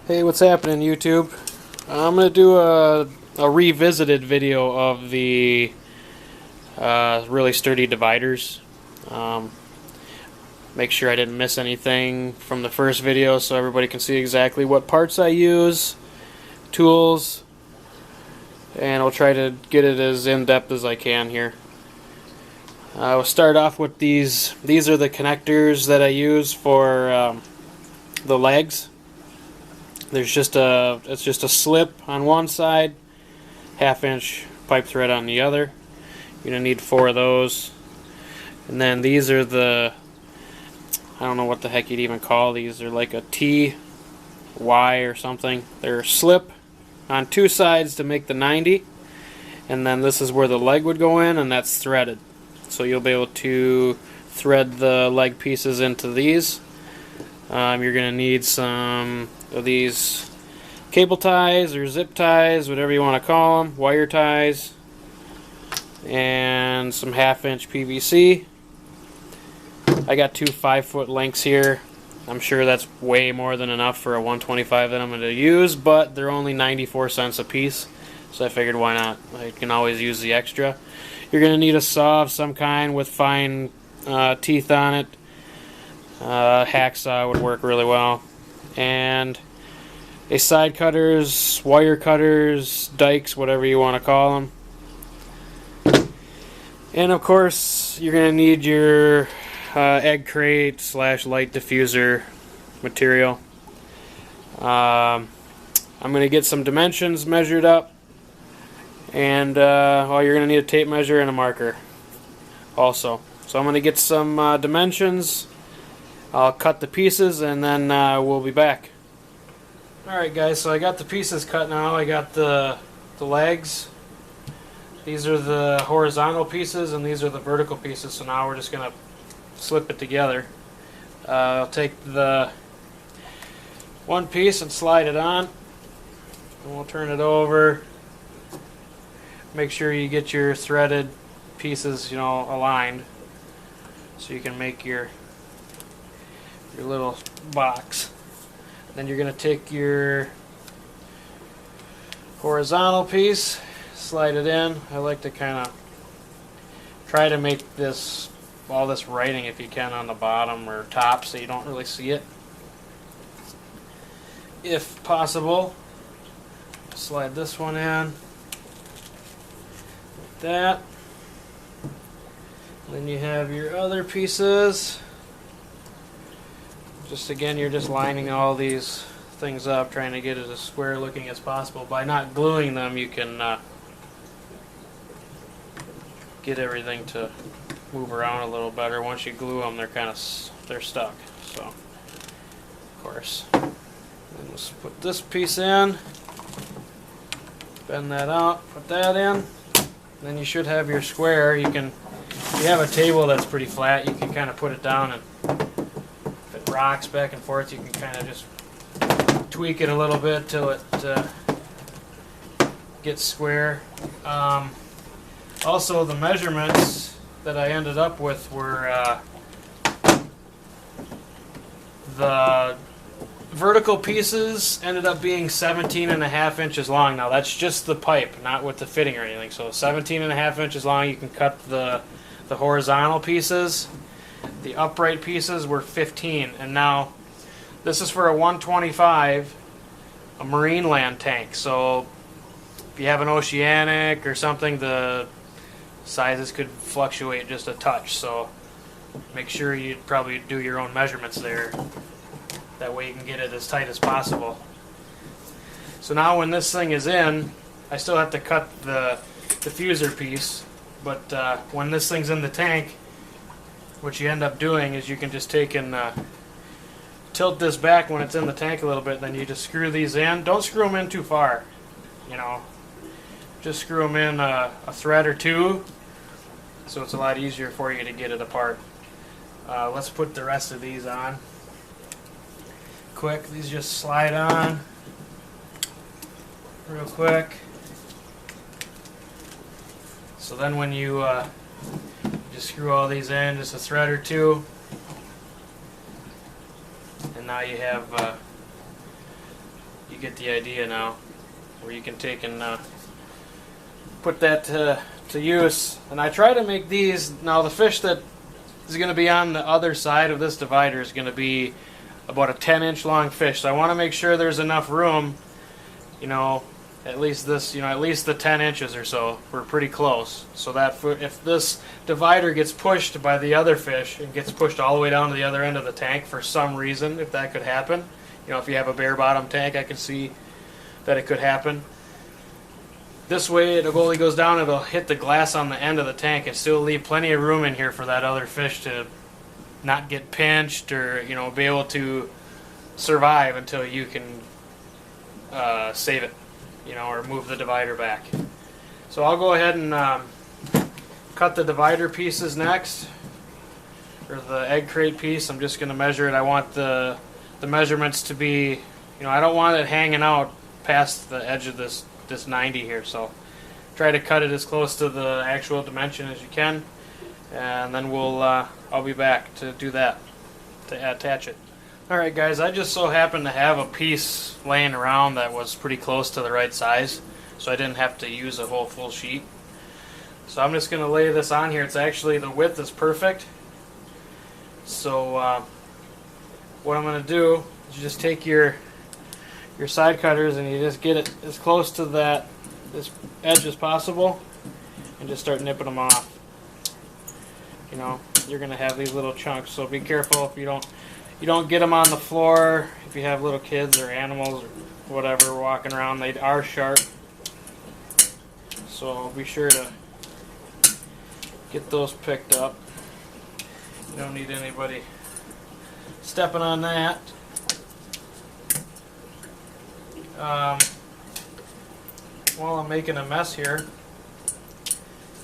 Hey, what's happening, YouTube? I'm going to do a revisited video of the really sturdy dividers. Make sure I didn't miss anything from the first video so everybody can see exactly what parts I use, tools, and I'll try to get it as in-depth as I can here. We'll start off with these. These are the connectors that I use for the legs. There's it's just a slip on one side, 1/2 inch pipe thread on the other. You're gonna need 4 of those. And then these are I don't know what the heck you'd even call these. They're like a T, Y or something. They're slip on 2 sides to make the 90. And then this is where the leg would go in, and that's threaded. So you'll be able to thread the leg pieces into these. You're going to need some of these cable ties or zip ties, whatever you want to call them, wire ties, and some 1/2 inch PVC. I got 2 5-foot lengths here. I'm sure that's way more than enough for a 125 that I'm going to use, but they're only 94 cents a piece, so I figured why not. I can always use the extra. You're going to need a saw of some kind with fine teeth on it. Hacksaw would work really well. And a side cutters, wire cutters, dikes, whatever you want to call them. And of course, you're going to need your egg crate / light diffuser material. I'm going to get some dimensions measured up. And well, you're going to need a tape measure and a marker also. So I'm going to get some dimensions. I'll cut the pieces and then we'll be back. Alright guys, so I got the pieces cut now. I got the legs. These are the horizontal pieces and these are the vertical pieces. So now we're just going to slip it together. I'll take the one piece and slide it on. And we'll turn it over. Make sure you get your threaded pieces, aligned, so you can make your little box. Then you're going to take your horizontal piece, slide it in. I like to kind of try to make all this writing, if you can, on the bottom or top so you don't really see it. If possible, slide this one in. That. Then you have your other pieces. Again, you're just lining all these things up, trying to get it as square looking as possible. By not gluing them, you can get everything to move around a little better. Once you glue them, they're stuck. So, of course, then let's put this piece in, bend that out, put that in. Then you should have your square. If you have a table that's pretty flat, you can kind of put it down, and if it rocks back and forth, you can kind of just tweak it a little bit till it gets square. Also, the measurements that I ended up with were the vertical pieces ended up being 17.5 inches long. Now that's just the pipe, not with the fitting or anything. So 17.5 inches long. You can cut the horizontal pieces. The upright pieces were 15. And now this is for a 125, a marine land tank. So if you have an oceanic or something, the sizes could fluctuate just a touch. So make sure you probably do your own measurements there. That way you can get it as tight as possible. So now when this thing is in, I still have to cut the diffuser piece, but when this thing's in the tank, what you end up doing is you can just take and tilt this back when it's in the tank a little bit, then you just screw these in. Don't screw them in too far, just screw them in a thread or 2, so it's a lot easier for you to get it apart. Let's put the rest of these on. Quick, these just slide on real quick. So then when you just screw all these in, just a thread or 2, and now you have you get the idea now, where you can take and put that to use. And I try to make these, now the fish that is going to be on the other side of this divider is going to be about a 10-inch long fish, so I want to make sure there's enough room, you know, at least this, you know, at least the 10 inches or so. We're pretty close, so that if this divider gets pushed by the other fish and gets pushed all the way down to the other end of the tank for some reason, if that could happen, you know, if you have a bare bottom tank, I can see that it could happen. This way it only goes down, it'll hit the glass on the end of the tank and still leave plenty of room in here for that other fish to not get pinched, or, you know, be able to survive until you can save it, you know, or move the divider back. So I'll go ahead and cut the divider pieces next, or the egg crate piece. I'm just going to measure it. I want the measurements to be, you know, I don't want it hanging out past the edge of this 90 here, so try to cut it as close to the actual dimension as you can, and then I'll be back to do that, to attach it. Alright guys, I just so happened to have a piece laying around that was pretty close to the right size, so I didn't have to use a whole full sheet. So I'm just going to lay this on here. It's actually, the width is perfect. So what I'm going to do is you just take your side cutters and you just get it as close to this edge as possible and just start nipping them off. You know, you're going to have these little chunks, so be careful if you don't get them on the floor. If you have little kids or animals or whatever walking around, they are sharp, so be sure to get those picked up. You don't need anybody stepping on that. While I'm making a mess here,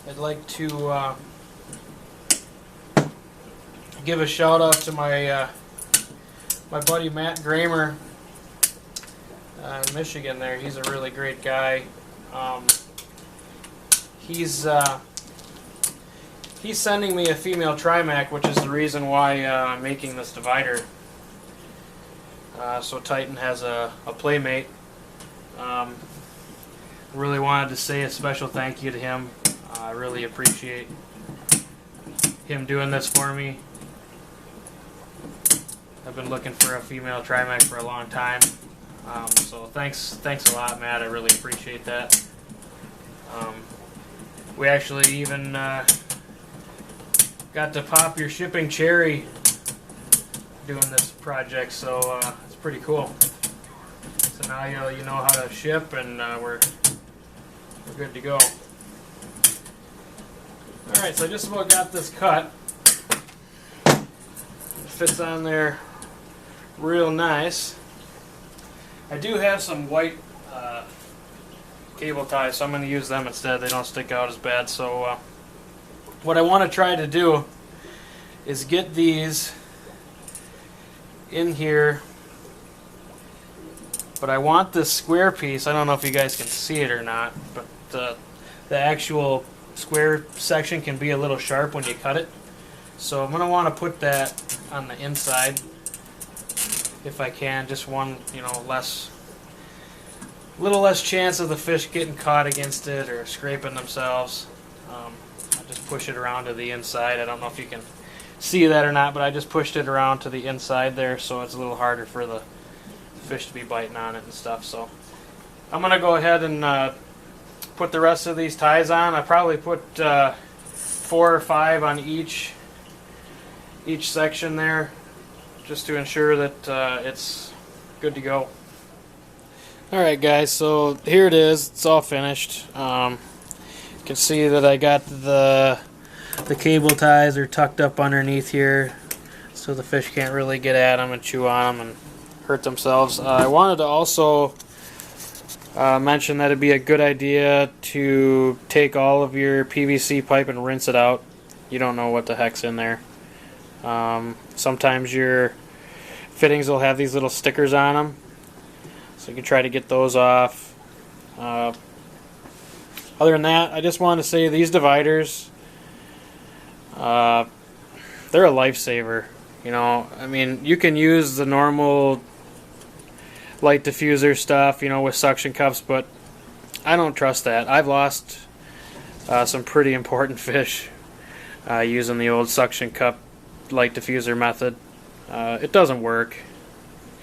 I'd like to give a shout out to my buddy Matt Gramer in Michigan there. He's a really great guy. He's sending me a female trimac, which is the reason why I'm making this divider. So Titan has a playmate. Really wanted to say a special thank you to him. I really appreciate him doing this for me. I've been looking for a female trimac for a long time, so thanks a lot, Matt. I really appreciate that. We actually even got to pop your shipping cherry doing this project, so it's pretty cool. So now you know how to ship, and we're good to go. All right, so I just about got this cut. It fits on there real nice. I do have some white cable ties, so I'm going to use them instead. They don't stick out as bad. So what I want to try to do is get these in here, but I want this square piece. I don't know if you guys can see it or not, but the actual square section can be a little sharp when you cut it. So I'm going to want to put that on the inside if I can, just one, you know, little less chance of the fish getting caught against it or scraping themselves. I just push it around to the inside. I don't know if you can see that or not, but I just pushed it around to the inside there, so it's a little harder for the fish to be biting on it and stuff. So I'm going to go ahead and put the rest of these ties on. I probably put 4 or 5 on each section there, just to ensure that it's good to go. Alright guys, so here it is. It's all finished. You can see that I got the cable ties are tucked up underneath here, so the fish can't really get at them and chew on them and hurt themselves. I wanted to also mention that it'd be a good idea to take all of your PVC pipe and rinse it out. You don't know what the heck's in there. Sometimes your fittings will have these little stickers on them, so you can try to get those off. Other than that, I just wanted to say these dividers, they're a lifesaver. You know, I mean, you can use the normal light diffuser stuff, with suction cups, but I don't trust that. I've lost some pretty important fish using the old suction cup light diffuser method. It doesn't work,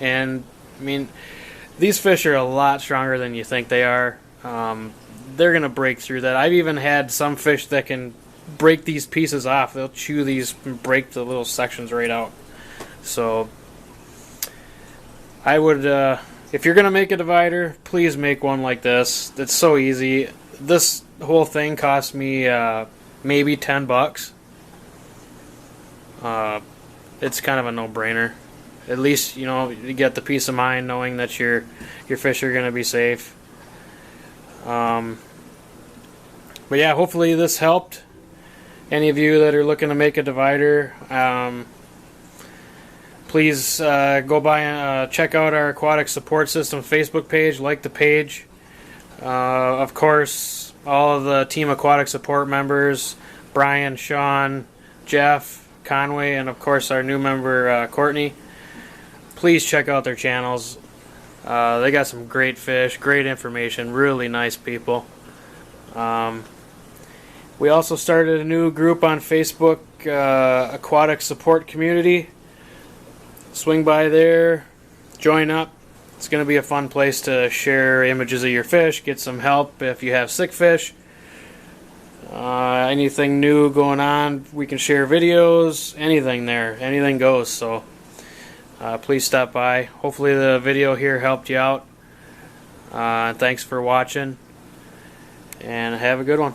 and I mean, these fish are a lot stronger than you think they are. They're gonna break through that. I've even had some fish that can break these pieces off. They'll chew these and break the little sections right out. So I would, if you're gonna make a divider, please make one like this. It's so easy. This whole thing cost me maybe $10. It's kind of a no-brainer. At least you get the peace of mind knowing that your fish are gonna be safe. But yeah, hopefully this helped any of you that are looking to make a divider. Please go by and check out our Aquatic Support System Facebook page. Like the page. Of course, all of the Team Aquatic Support members, Brian, Sean, Jeff, Conway, and of course our new member Courtney. Please check out their channels. They got some great fish, great information, really nice people. We also started a new group on Facebook, Aquatic Support Community. Swing by there, join up. It's going to be a fun place to share images of your fish, get some help if you have sick fish. Anything new going on, we can share videos, anything there, anything goes. So please stop by. Hopefully the video here helped you out. Thanks for watching, and have a good one.